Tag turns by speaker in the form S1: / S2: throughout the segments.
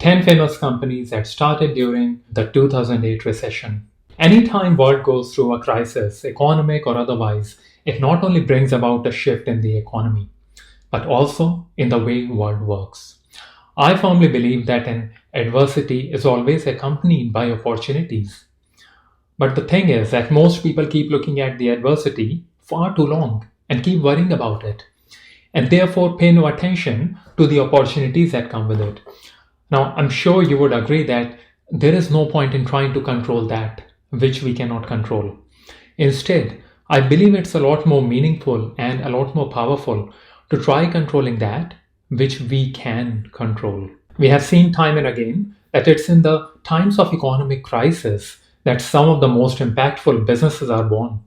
S1: 10 famous companies that started during the 2008 recession. Anytime world goes through a crisis, economic or otherwise, it not only brings about a shift in the economy, but also in the way world works. I firmly believe that an adversity is always accompanied by opportunities. But the thing is that most people keep looking at the adversity far too long and keep worrying about it, and therefore pay no attention to the opportunities that come with it. Now, I'm sure you would agree that there is no point in trying to control that which we cannot control. Instead, I believe it's a lot more meaningful and a lot more powerful to try controlling that which we can control. We have seen time and again that it's in the times of economic crisis that some of the most impactful businesses are born.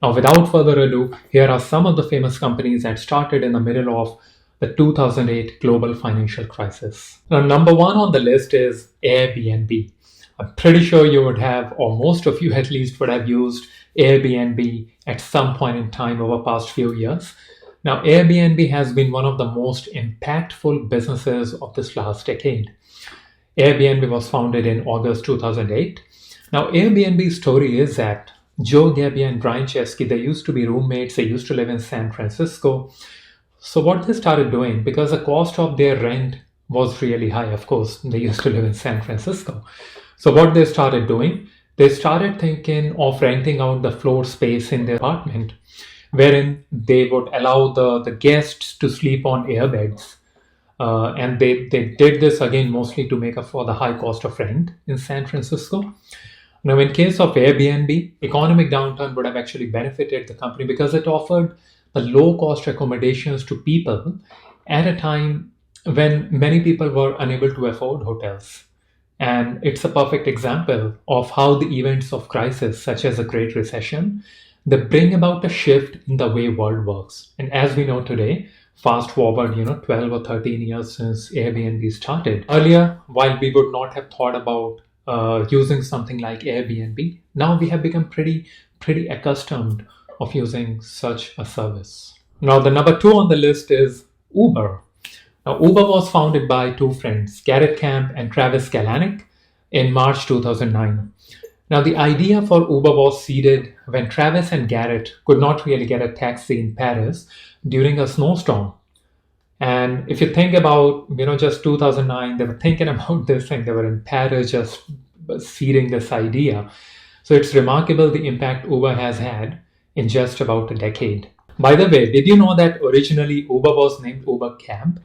S1: Now, without further ado, here are some of the famous companies that started in the middle of the 2008 global financial crisis. Now, number one on the list is Airbnb. I'm pretty sure you would have, or most of you at least would have used Airbnb at some point in time over past few years. Now, Airbnb has been one of the most impactful businesses of this last decade. Airbnb was founded in August 2008. Now, Airbnb's story is that Joe Gebbia and Brian Chesky, they used to be roommates. They used to live in San Francisco. So what they started doing, because the cost of their rent was really high, of course, they used to live in San Francisco. So what they started doing, they started thinking of renting out the floor space in their apartment, wherein they would allow the guests to sleep on airbeds. And they did this again mostly to make up for the high cost of rent in San Francisco. Now, in case of Airbnb, economic downturn would have actually benefited the company because it offered the low-cost accommodations to people at a time when many people were unable to afford hotels. And it's a perfect example of how the events of crisis, such as a Great Recession, they bring about a shift in the way world works. And as we know today, fast forward, 12 or 13 years since Airbnb started. Earlier, while we would not have thought about using something like Airbnb, now we have become pretty accustomed of using such a service. Now, the number two on the list is Uber. Now, Uber was founded by two friends, Garrett Camp and Travis Kalanick, in March 2009. Now, the idea for Uber was seeded when Travis and Garrett could not really get a taxi in Paris during a snowstorm. And if you think about, just 2009, they were thinking about this thing. They were in Paris just seeding this idea. So it's remarkable the impact Uber has had in just about a decade. By the way, did you know that originally Uber was named Uber Cab?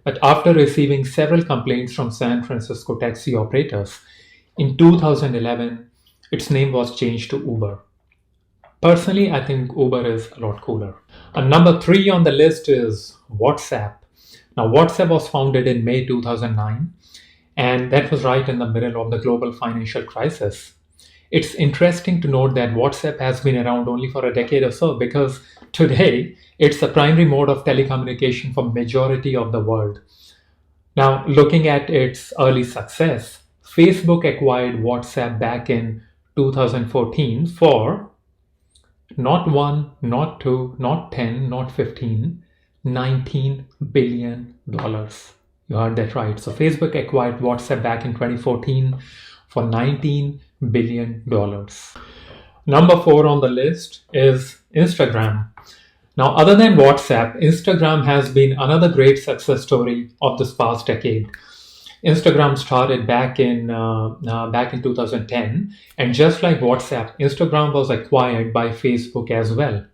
S1: But after receiving several complaints from San Francisco taxi operators, in 2011, its name was changed to Uber. Personally, I think Uber is a lot cooler. And number three on the list is WhatsApp. Now, WhatsApp was founded in May 2009, and that was right in the middle of the global financial crisis. It's interesting to note that WhatsApp has been around only for a decade or so because today it's the primary mode of telecommunication for majority of the world. Now, looking at its early success, Facebook acquired WhatsApp back in 2014 for not one, not two, not 10, not 15, $19 billion. You heard that right. So Facebook acquired WhatsApp back in 2014 for $19 billion. Number four on the list is Instagram. Now, other than WhatsApp, Instagram has been another great success story of this past decade. Instagram started back in 2010, and just like WhatsApp, Instagram was acquired by Facebook as well,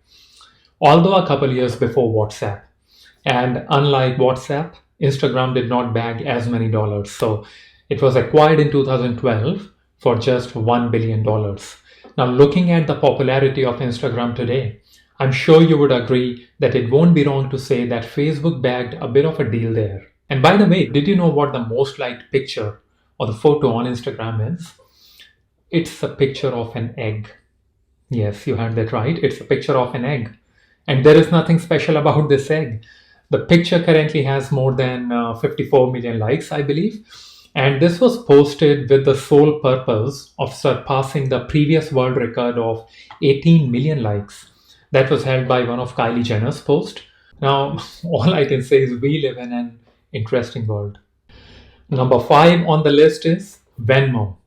S1: although a couple years before WhatsApp. And unlike WhatsApp, Instagram did not bag as many dollars. So it was acquired in 2012 for just $1 billion. Now, looking at the popularity of Instagram today, I'm sure you would agree that it won't be wrong to say that Facebook bagged a bit of a deal there. And by the way, did you know what the most liked picture or the photo on Instagram is? It's a picture of an egg. Yes, you heard that right. It's a picture of an egg. And there is nothing special about this egg. The picture currently has more than 54 million likes, I believe. And this was posted with the sole purpose of surpassing the previous world record of 18 million likes. That was held by one of Kylie Jenner's posts. Now, all I can say is we live in an interesting world. Number 5 on the list is Venmo.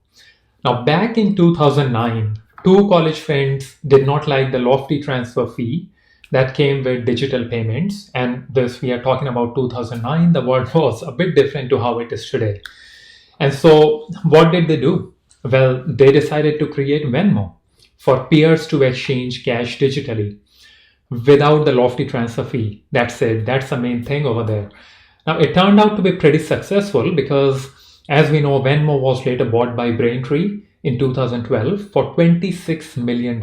S1: Now, back in 2009, two college friends did not like the lofty transfer fee that came with digital payments. And this, we are talking about 2009, the world was a bit different to how it is today. And so, what did they do? Well, they decided to create Venmo for peers to exchange cash digitally without the lofty transfer fee. That's it. That's the main thing over there. Now, it turned out to be pretty successful because, as we know, Venmo was later bought by Braintree in 2012 for $26 million.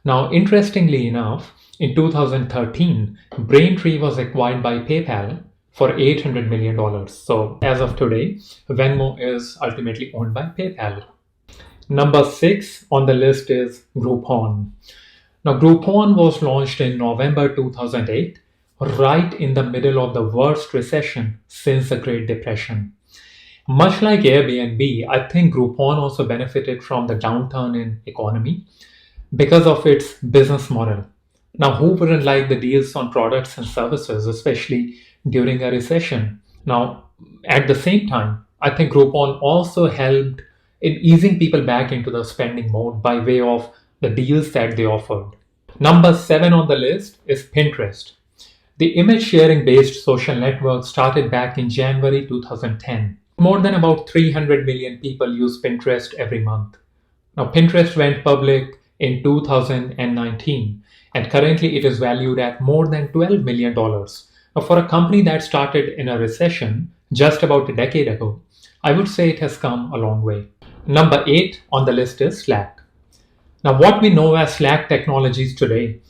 S1: Now, interestingly enough, in 2013, Braintree was acquired by PayPal for $800 million. So, as of today, Venmo is ultimately owned by PayPal. Number 6 on the list is Groupon. Now, Groupon was launched in November 2008, right in the middle of the worst recession since the Great Depression. Much like Airbnb, I think Groupon also benefited from the downturn in economy because of its business model. Now, who wouldn't like the deals on products and services, especially during a recession? Now, at the same time, I think Groupon also helped in easing people back into the spending mode by way of the deals that they offered. Number 7 on the list is Pinterest. The image sharing based social network started back in January 2010. More than about 300 million people use Pinterest every month. Now, Pinterest went public in 2019 and currently it is valued at more than $12 million. Now, for a company that started in a recession just about a decade ago, I would say it has come a long way. Number 8 on the list is Slack. Now, what we know as Slack Technologies today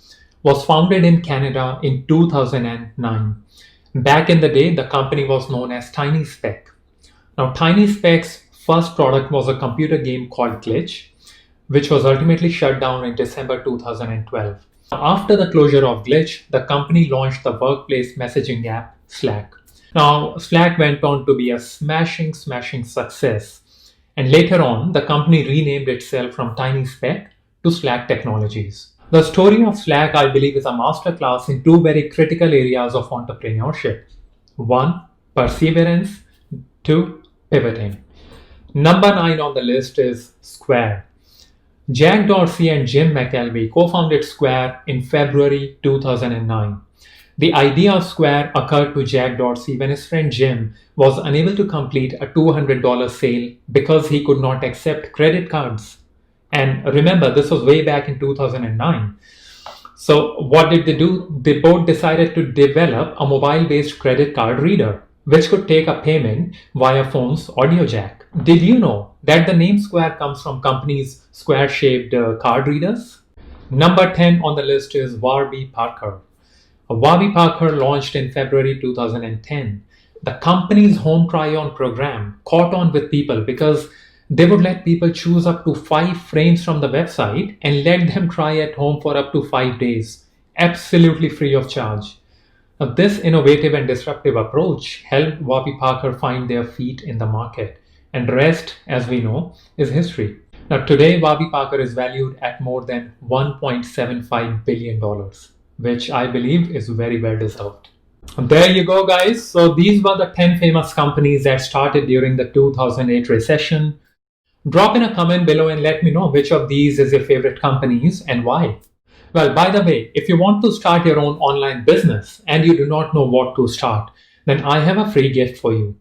S1: was founded in Canada in 2009. Back in the day, the company was known as TinySpec. Now, TinySpec's first product was a computer game called Glitch, which was ultimately shut down in December 2012. After the closure of Glitch, the company launched the workplace messaging app Slack. Now, Slack went on to be a smashing success. And later on, the company renamed itself from TinySpec to Slack Technologies. The story of Slack, I believe, is a masterclass in two very critical areas of entrepreneurship. 1, perseverance. 2, pivoting. Number 9 on the list is Square. Jack Dorsey and Jim McElvey co-founded Square in February 2009. The idea of Square occurred to Jack Dorsey when his friend Jim was unable to complete a $200 sale because he could not accept credit cards. And remember, this was way back in 2009. So what did they do? They both decided to develop a mobile-based credit card reader, which could take a payment via phone's audio jack. Did you know that the name Square comes from company's square-shaped card readers? Number 10 on the list is Warby Parker. Warby Parker launched in February 2010. The company's home try-on program caught on with people because they would let people choose up to 5 frames from the website and let them try at home for up to 5 days, absolutely free of charge. Now, this innovative and disruptive approach helped Warby Parker find their feet in the market, and the rest, as we know, is history. Now, today, Warby Parker is valued at more than $1.75 billion, which I believe is very well deserved. There you go, guys. So these were the 10 famous companies that started during the 2008 recession. Drop in a comment below and let me know which of these is your favorite companies and why. Well, by the way, if you want to start your own online business and you do not know what to start, then I have a free gift for you.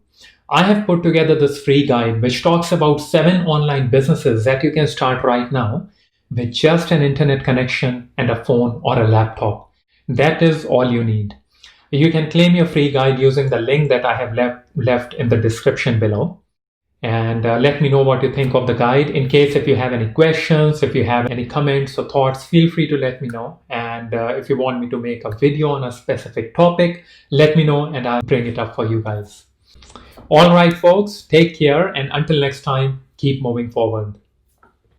S1: I have put together this free guide which talks about 7 online businesses that you can start right now with just an internet connection and a phone or a laptop. That is all you need. You can claim your free guide using the link that I have left in the description below. And let me know what you think of the guide. In case if you have any questions, if you have any comments or thoughts, feel free to let me know. And if you want me to make a video on a specific topic, let me know and I'll bring it up for you guys. All right, folks, take care. And until next time, keep moving forward.